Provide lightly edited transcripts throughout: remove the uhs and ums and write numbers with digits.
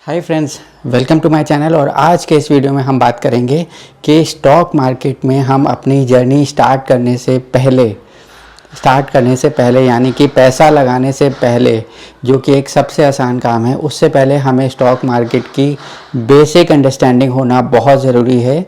Hi friends, welcome to my channel. और आज के इस वीडियो में हम बात करेंगे कि स्टॉक मार्केट में हम अपनी जर्नी स्टार्ट करने से पहले यानी कि पैसा लगाने से पहले, जो कि एक सबसे आसान काम है, उससे पहले हमें स्टॉक मार्केट की बेसिक अंडरस्टैंडिंग होना बहुत ज़रूरी है।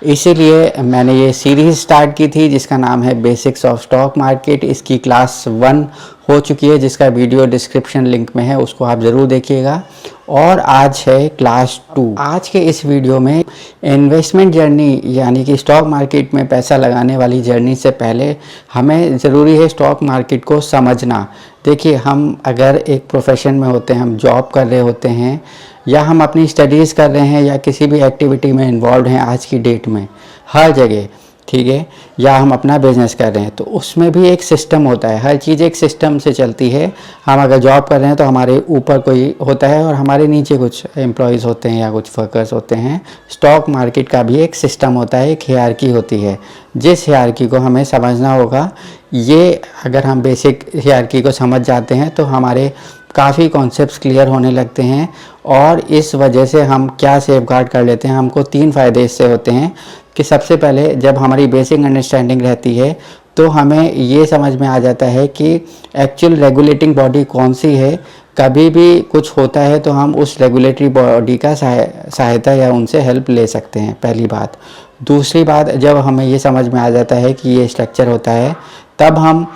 इसीलिए मैंने ये सीरीज़ स्टार्ट की थी जिसका नाम है बेसिक्स ऑफ स्टॉक मार्केट। इसकी क्लास 1 हो चुकी है जिसका वीडियो डिस्क्रिप्शन लिंक में है, उसको आप ज़रूर देखिएगा। और आज है क्लास 2। आज के इस वीडियो में इन्वेस्टमेंट जर्नी यानी कि स्टॉक मार्केट में पैसा लगाने वाली जर्नी से पहले हमें ज़रूरी है स्टॉक मार्केट को समझना। देखिए, हम अगर एक प्रोफेशन में होते हैं, हम जॉब कर रहे होते हैं, या हम अपनी स्टडीज़ कर रहे हैं, या किसी भी एक्टिविटी में इन्वॉल्व हैं आज की डेट में, हर जगह, ठीक है, या हम अपना बिजनेस कर रहे हैं, तो उसमें भी एक सिस्टम होता है। हर चीज़ एक सिस्टम से चलती है। हम अगर जॉब कर रहे हैं तो हमारे ऊपर कोई होता है और हमारे नीचे कुछ एम्प्लॉयज़ होते हैं या कुछ वर्कर्स होते हैं। स्टॉक मार्केट का भी एक सिस्टम होता है, एक हायरार्की होती है, जिस हायरार्की को हमें समझना होगा। ये अगर हम बेसिक हायरार्की को समझ जाते हैं तो हमारे काफ़ी कॉन्सेप्ट्स क्लियर होने लगते हैं। और इस वजह से हम क्या सेफगार्ड कर लेते हैं, हमको 3 फ़ायदे इससे होते हैं कि सबसे पहले जब हमारी बेसिक अंडरस्टैंडिंग रहती है तो हमें ये समझ में आ जाता है कि एक्चुअल रेगुलेटिंग बॉडी कौन सी है। कभी भी कुछ होता है तो हम उस रेगुलेटरी बॉडी का सहायता या उनसे हेल्प ले सकते हैं, पहली बात। दूसरी बात, जब हमें ये समझ में आ जाता है कि ये स्ट्रक्चर होता है, तब हम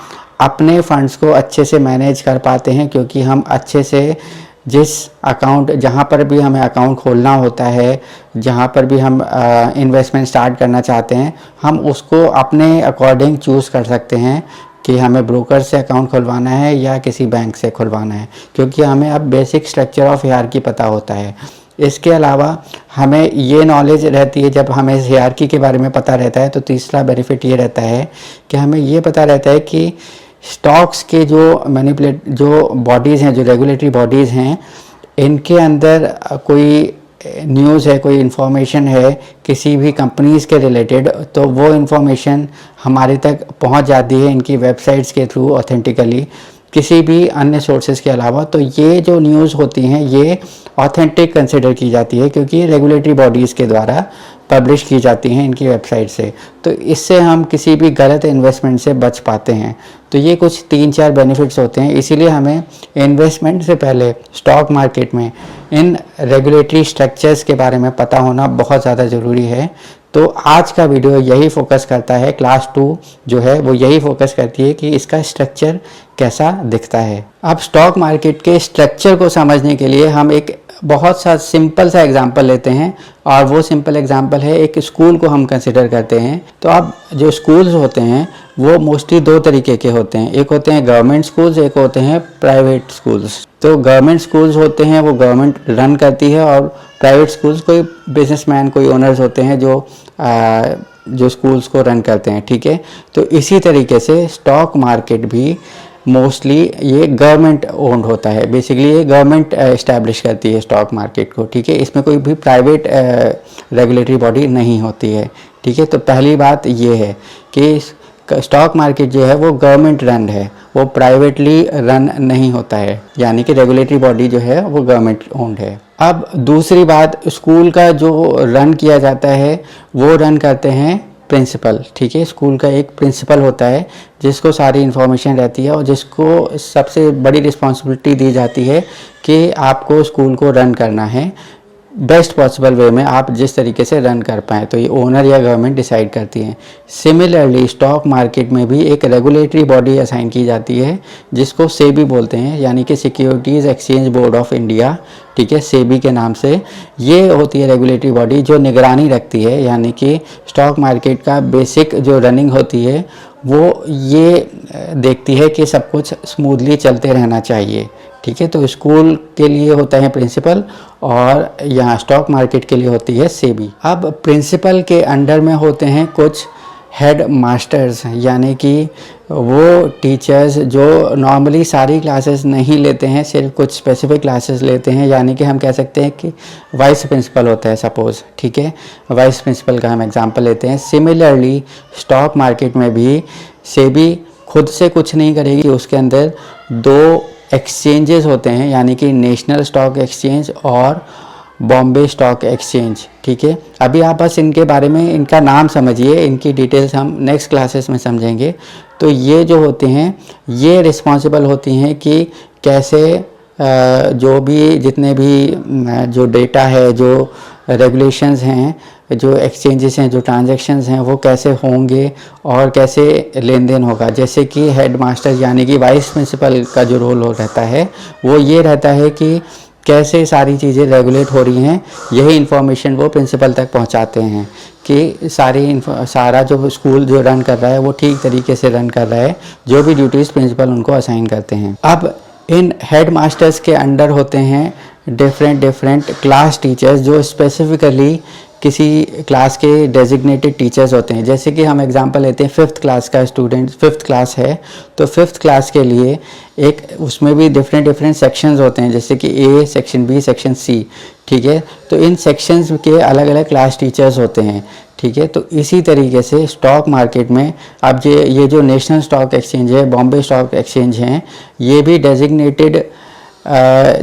अपने फंड्स को अच्छे से मैनेज कर पाते हैं, क्योंकि हम अच्छे से जिस अकाउंट, जहाँ पर भी हमें अकाउंट खोलना होता है, जहाँ पर भी हम इन्वेस्टमेंट स्टार्ट करना चाहते हैं, हम उसको अपने अकॉर्डिंग चूज़ कर सकते हैं कि हमें ब्रोकर से अकाउंट खुलवाना है या किसी बैंक से खुलवाना है, क्योंकि हमें अब बेसिक स्ट्रक्चर ऑफ हायरार्की पता होता है। इसके अलावा हमें ये नॉलेज रहती है, जब हमें हायरार्की के बारे में पता रहता है तो तीसरा बेनिफिट ये रहता है कि हमें ये पता रहता है कि स्टॉक्स के जो बॉडीज़ हैं, जो रेगुलेटरी बॉडीज़ हैं, इनके अंदर कोई न्यूज़ है, कोई इन्फॉर्मेशन है किसी भी कंपनीज़ के रिलेटेड, तो वो इन्फॉर्मेशन हमारे तक पहुंच जाती है इनकी वेबसाइट्स के थ्रू ऑथेंटिकली, किसी भी अन्य सोर्सेज के अलावा। तो ये जो न्यूज़ होती हैं ये ऑथेंटिक कंसिडर की जाती है, क्योंकि ये रेगुलेटरी बॉडीज़ के द्वारा पब्लिश की जाती हैं इनकी वेबसाइट से। तो इससे हम किसी भी गलत इन्वेस्टमेंट से बच पाते हैं। तो ये कुछ 3-4 बेनिफिट्स होते हैं। इसीलिए हमें इन्वेस्टमेंट से पहले स्टॉक मार्केट में इन रेगुलेटरी स्ट्रक्चर्स के बारे में पता होना बहुत ज़्यादा ज़रूरी है। तो आज का वीडियो यही फोकस करता है, क्लास 2 जो है वो यही फोकस करती है कि इसका स्ट्रक्चर कैसा दिखता है। अब स्टॉक मार्केट के स्ट्रक्चर को समझने के लिए हम एक बहुत सा सिंपल सा एग्जांपल लेते हैं, और वो सिंपल एग्जांपल है एक स्कूल को हम कंसिडर करते हैं। तो अब जो स्कूल्स होते हैं वो मोस्टली 2 तरीके के होते हैं। एक होते हैं गवर्नमेंट स्कूल्स, एक होते हैं प्राइवेट स्कूल्स। तो गवर्नमेंट स्कूल्स होते हैं वो गवर्नमेंट रन करती है, और प्राइवेट स्कूल्स कोई बिजनेसमैन, कोई ओनर्स होते हैं जो स्कूल्स को रन करते हैं, ठीक है। तो इसी तरीके से स्टॉक मार्केट भी मोस्टली ये गवर्नमेंट ओन्ड होता है। बेसिकली ये गवर्नमेंट इस्टेब्लिश करती है स्टॉक मार्केट को, ठीक है। इसमें कोई भी प्राइवेट रेगुलेटरी बॉडी नहीं होती है, ठीक है। तो पहली बात ये है कि स्टॉक मार्केट जो है वो गवर्नमेंट रन है, वो प्राइवेटली रन नहीं होता है, यानी कि रेगुलेटरी बॉडी जो है वो गवर्नमेंट ओन्ड है। अब दूसरी बात, स्कूल का जो रन किया जाता है वो रन करते हैं प्रिंसिपल, ठीक है। स्कूल का एक प्रिंसिपल होता है जिसको सारी इन्फॉर्मेशन रहती है और जिसको सबसे बड़ी रिस्पॉन्सिबिलिटी दी जाती है कि आपको स्कूल को रन करना है बेस्ट पॉसिबल वे में, आप जिस तरीके से रन कर पाएँ। तो ये ओनर या गवर्नमेंट डिसाइड करती है। सिमिलरली स्टॉक मार्केट में भी एक रेगुलेटरी बॉडी असाइन की जाती है जिसको सेबी बोलते हैं, यानी कि securities exchange board of India, ठीक है, सेबी के नाम से। ये होती है रेगुलेटरी बॉडी जो निगरानी रखती है, यानी कि स्टॉक मार्केट का बेसिक जो रनिंग होती है वो ये देखती है कि सब कुछ स्मूथली चलते रहना चाहिए, ठीक है। तो स्कूल के लिए होता है प्रिंसिपल, और यहाँ स्टॉक मार्केट के लिए होती है सेबी। अब प्रिंसिपल के अंडर में होते हैं कुछ हेड मास्टर्स, यानी कि वो टीचर्स जो नॉर्मली सारी क्लासेस नहीं लेते हैं, सिर्फ कुछ स्पेसिफिक क्लासेस लेते हैं, यानी कि हम कह सकते हैं कि वाइस प्रिंसिपल होता है सपोज़, ठीक है। वाइस प्रिंसिपल का हम एग्जांपल लेते हैं। सिमिलरली स्टॉक मार्केट में भी सेबी खुद से कुछ नहीं करेगी, उसके अंदर 2 एक्सचेंजेस होते हैं, यानी कि नेशनल स्टॉक एक्सचेंज और बॉम्बे स्टॉक एक्सचेंज। ठीक है, अभी आप बस इनके बारे में इनका नाम समझिए, इनकी डिटेल्स हम नेक्स्ट क्लासेस में समझेंगे। तो ये जो होते हैं ये रिस्पॉन्सिबल होती हैं कि कैसे जो भी जितने भी जो डेटा है, जो रेगुलेशंस हैं, जो एक्सचेंजेस हैं, जो ट्रांजैक्शंस हैं, वो कैसे होंगे और कैसे लेन देन होगा। जैसे कि हेड मास्टर यानी कि वाइस प्रिंसिपल का जो रोल हो रहता है वो ये रहता है कि कैसे सारी चीज़ें रेगुलेट हो रही हैं, यही इन्फॉर्मेशन वो प्रिंसिपल तक पहुंचाते हैं कि सारा जो स्कूल जो रन कर रहा है वो ठीक तरीके से रन कर रहा है, जो भी ड्यूटीज़ प्रिंसिपल उनको असाइन करते हैं। अब इन हेड मास्टर्स के अंडर होते हैं डिफरेंट क्लास टीचर्स, जो स्पेसिफिकली किसी क्लास के डेजिग्नेटेड टीचर्स होते हैं। जैसे कि हम एग्जांपल लेते हैं, 5th क्लास का स्टूडेंट 5th क्लास है, तो 5th क्लास के लिए एक उसमें भी डिफरेंट सेक्शंस होते हैं, जैसे कि ए सेक्शन, बी सेक्शन, सी। ठीक है, तो इन सेक्शंस के अलग अलग क्लास टीचर्स होते हैं। ठीक है, तो इसी तरीके से स्टॉक मार्केट में अब ये जो नेशनल स्टॉक एक्सचेंज है, बॉम्बे स्टॉक एक्सचेंज हैं, ये भी डेजिग्नेटेड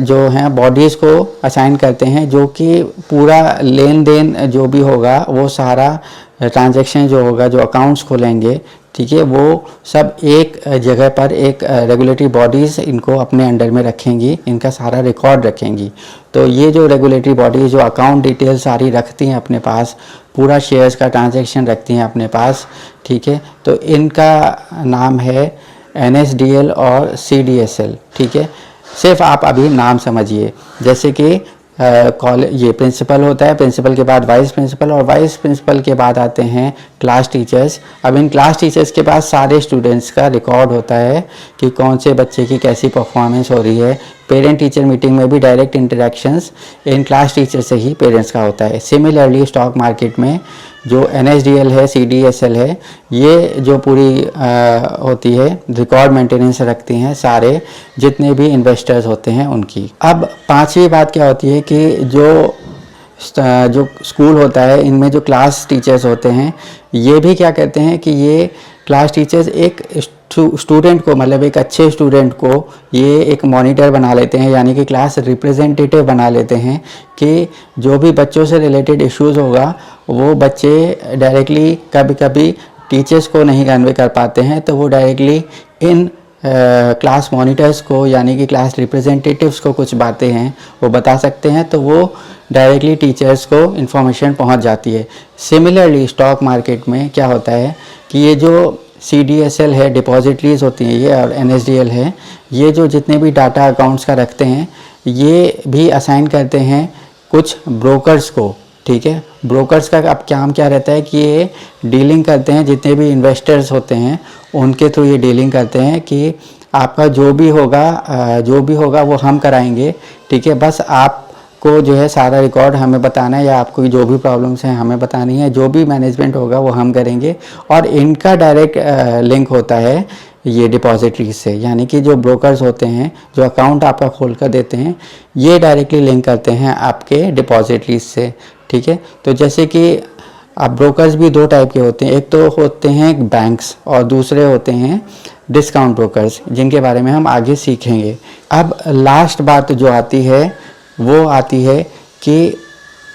जो हैं बॉडीज़ को असाइन करते हैं, जो कि पूरा लेन देन जो भी होगा, वो सारा ट्रांजैक्शन जो होगा, जो अकाउंट्स खोलेंगे, ठीक है, वो सब एक जगह पर एक रेगुलेटरी बॉडीज़ इनको अपने अंडर में रखेंगी, इनका सारा रिकॉर्ड रखेंगी। तो ये जो रेगुलेटरी बॉडीज़ जो अकाउंट डिटेल सारी रखती हैं अपने पास, पूरा शेयर्स का ट्रांजैक्शन रखती हैं अपने पास। ठीक है, तो इनका नाम है NSDL और CDSL। ठीक है, सिर्फ आप अभी नाम समझिए। जैसे कि कॉलेज ये प्रिंसिपल होता है, प्रिंसिपल के बाद वाइस प्रिंसिपल, और वाइस प्रिंसिपल के बाद आते हैं क्लास टीचर्स। अब इन क्लास टीचर्स के पास सारे स्टूडेंट्स का रिकॉर्ड होता है कि कौन से बच्चे की कैसी परफॉर्मेंस हो रही है। पेरेंट टीचर मीटिंग में भी direct interactions in class teacher से ही पेरेंट्स का होता है। सिमिलरली स्टॉक मार्केट में जो NSDL है, CDSL है, ये जो पूरी होती है रिकॉर्ड मेंटेनेंस रखती हैं सारे जितने भी इन्वेस्टर्स होते हैं उनकी। अब पांचवी बात क्या होती है कि जो स्कूल होता है, इनमें जो क्लास टीचर्स होते हैं, ये भी क्या कहते हैं कि ये क्लास टीचर्स एक स्टूडेंट को, मतलब एक अच्छे स्टूडेंट को ये एक मॉनिटर बना लेते हैं, यानी कि क्लास रिप्रेजेंटेटिव बना लेते हैं कि जो भी बच्चों से रिलेटेड इश्यूज़ होगा वो बच्चे डायरेक्टली कभी कभी टीचर्स को नहीं कन्वे कर पाते हैं, तो वो डायरेक्टली इन क्लास मॉनिटर्स को, यानी कि क्लास रिप्रेजेंटेटिव्स को कुछ बातें हैं वो बता सकते हैं, तो वो डायरेक्टली टीचर्स को इन्फॉर्मेशन पहुंच जाती है। सिमिलरली स्टॉक मार्केट में क्या होता है कि ये जो CDSL है, डिपॉजिटरीज होती हैं ये, और NSDL है, ये जो जितने भी डाटा अकाउंट्स का रखते हैं, ये भी असाइन करते हैं कुछ ब्रोकर्स को। ठीक है, ब्रोकर्स का अब काम क्या रहता है कि ये डीलिंग करते हैं, जितने भी इन्वेस्टर्स होते हैं उनके थ्रू ये डीलिंग करते हैं कि आपका जो भी होगा वो हम कराएंगे। ठीक है, बस आपको जो है सारा रिकॉर्ड हमें बताना है, या आपको जो भी प्रॉब्लम्स हैं हमें बतानी है, जो भी मैनेजमेंट होगा वो हम करेंगे। और इनका डायरेक्ट लिंक होता है ये डिपॉजिटरी से, यानी कि जो ब्रोकर्स होते हैं जो अकाउंट आपका खोल कर देते हैं, ये डायरेक्टली लिंक करते हैं आपके डिपॉजिटरीज से। ठीक है, तो जैसे कि अब ब्रोकर्स भी दो टाइप के होते हैं, एक तो होते हैं बैंक्स और दूसरे होते हैं डिस्काउंट ब्रोकर्स, जिनके बारे में हम आगे सीखेंगे। अब लास्ट बात जो आती है वो आती है कि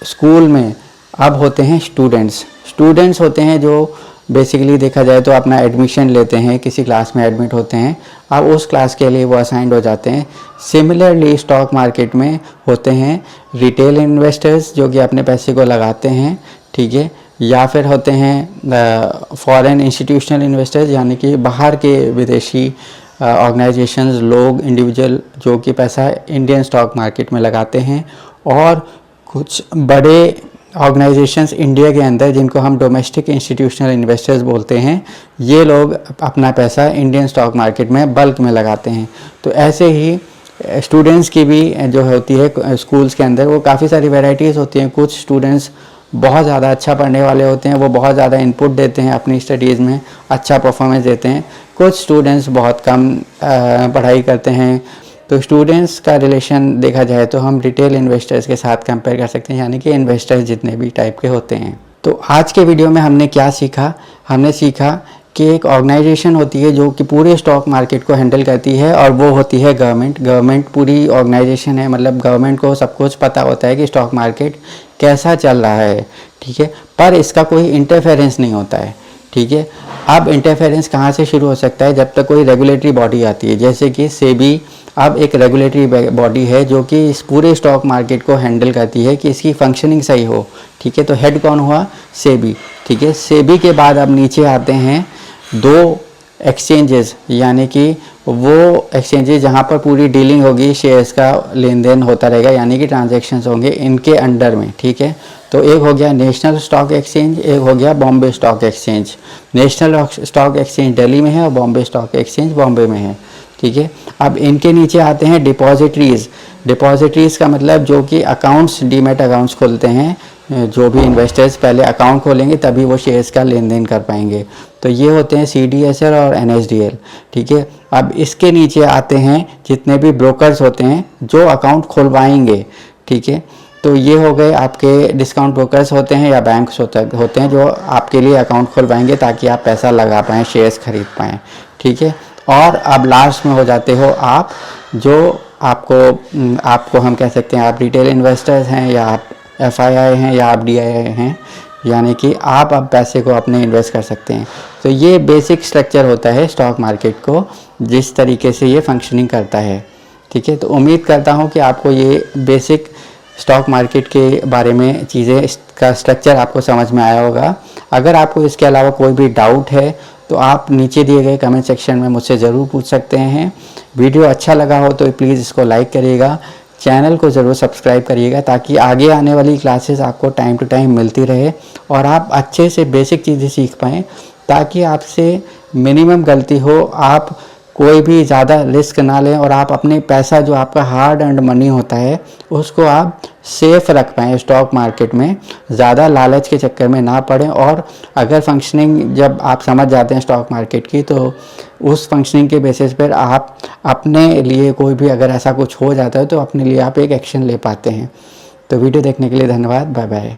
स्कूल में अब होते हैं स्टूडेंट्स होते हैं जो बेसिकली देखा जाए तो अपना एडमिशन लेते हैं, किसी क्लास में एडमिट होते हैं, अब उस क्लास के लिए वो असाइंड हो जाते हैं। सिमिलरली स्टॉक मार्केट में होते हैं रिटेल इन्वेस्टर्स जो कि अपने पैसे को लगाते हैं। ठीक है, या फिर होते हैं फॉरेन इंस्टीट्यूशनल इन्वेस्टर्स, यानी कि बाहर के विदेशी ऑर्गेनाइजेशंस, लोग, इंडिविजुअल जो कि पैसा इंडियन स्टॉक मार्केट में लगाते हैं। और कुछ बड़े ऑर्गेनाइजेशंस इंडिया के अंदर जिनको हम डोमेस्टिक इंस्टीट्यूशनल इन्वेस्टर्स बोलते हैं, ये लोग अपना पैसा इंडियन स्टॉक मार्केट में बल्क में लगाते हैं। तो ऐसे ही स्टूडेंट्स की भी जो होती है स्कूल्स के अंदर, वो काफ़ी सारी वैरायटीज़ होती हैं। कुछ स्टूडेंट्स बहुत ज़्यादा अच्छा पढ़ने वाले होते हैं, वो बहुत ज़्यादा इनपुट देते हैं अपनी स्टडीज़ में, अच्छा परफॉर्मेंस देते हैं। कुछ स्टूडेंट्स बहुत कम पढ़ाई करते हैं। तो स्टूडेंट्स का रिलेशन देखा जाए तो हम रिटेल इन्वेस्टर्स के साथ कंपेयर कर सकते हैं, यानी कि इन्वेस्टर्स जितने भी टाइप के होते हैं। तो आज के वीडियो में हमने क्या सीखा? हमने सीखा कि एक ऑर्गेनाइजेशन होती है जो कि पूरे स्टॉक मार्केट को हैंडल करती है, और वो होती है गवर्नमेंट। गवर्नमेंट पूरी ऑर्गेनाइजेशन है, मतलब गवर्नमेंट को सब कुछ पता होता है कि स्टॉक मार्केट कैसा चल रहा है, ठीक है, पर इसका कोई इंटरफेरेंस नहीं होता है, ठीक है। अब इंटरफेरेंस कहाँ से शुरू हो सकता है? जब तक कोई रेगुलेटरी बॉडी आती है, जैसे कि सेबी अब एक रेगुलेटरी बॉडी है जो कि इस पूरे स्टॉक मार्केट को हैंडल करती है कि इसकी फंक्शनिंग सही हो, ठीक है। तो हेड कौन हुआ? सेबी, ठीक है। सेबी के बाद अब नीचे आते हैं 2 एक्सचेंजेस, यानी कि वो एक्सचेंजेस जहाँ पर पूरी डीलिंग होगी, शेयर्स का लेन देन होता रहेगा, यानी कि ट्रांजैक्शंस होंगे इनके अंडर में, ठीक है। तो एक हो गया नेशनल स्टॉक एक्सचेंज, एक हो गया Bombay stock exchange. National stock exchange Delhi में है और बॉम्बे स्टॉक एक्सचेंज बॉम्बे में है, ठीक है। अब इनके नीचे आते हैं डिपॉजिटरीज। डिपॉजिटरीज का मतलब जो कि अकाउंट्स, डीमैट अकाउंट्स खोलते हैं, जो भी इन्वेस्टर्स पहले अकाउंट खोलेंगे तभी वो शेयर्स का लेन देन कर पाएंगे। तो ये होते हैं CDSL और NSDL, ठीक है। अब इसके नीचे आते हैं जितने भी ब्रोकर्स होते हैं जो अकाउंट खुलवाएंगे, ठीक है। तो ये हो गए आपके डिस्काउंट ब्रोकर्स होते हैं या बैंक्स होते हैं जो आपके लिए अकाउंट खुलवाएंगे ताकि आप पैसा लगा पाएँ, शेयर्स खरीद पाएँ, ठीक है। और अब लास्ट में हो जाते हो आप, जो आपको हम कह सकते हैं आप रिटेल इन्वेस्टर्स हैं, या आप FII हैं, या आप DII हैं, यानी कि आप अब पैसे को अपने इन्वेस्ट कर सकते हैं। तो ये बेसिक स्ट्रक्चर होता है स्टॉक मार्केट को, जिस तरीके से ये फंक्शनिंग करता है, ठीक है। तो उम्मीद करता हूँ कि आपको ये बेसिक स्टॉक मार्केट के बारे में चीज़ें, इसका स्ट्रक्चर आपको समझ में आया होगा। अगर आपको इसके अलावा कोई भी डाउट है तो आप नीचे दिए गए कमेंट सेक्शन में मुझसे ज़रूर पूछ सकते हैं। वीडियो अच्छा लगा हो तो प्लीज़ इसको लाइक करिएगा, चैनल को ज़रूर सब्सक्राइब करिएगा, ताकि आगे आने वाली क्लासेस आपको टाइम टू टाइम मिलती रहे और आप अच्छे से बेसिक चीज़ें सीख पाएँ, ताकि आपसे मिनिमम गलती हो, आप कोई भी ज़्यादा रिस्क ना लें और आप अपने पैसा जो आपका हार्ड अर्न्ड मनी होता है उसको आप सेफ रख पाएँ स्टॉक मार्केट में, ज़्यादा लालच के चक्कर में ना पड़ें। और अगर फंक्शनिंग जब आप समझ जाते हैं स्टॉक मार्केट की, तो उस फंक्शनिंग के बेसिस पर आप अपने लिए कोई भी अगर ऐसा कुछ हो जाता है तो अपने लिए आप एक एक्शन ले पाते हैं। तो वीडियो देखने के लिए धन्यवाद, बाय बाय।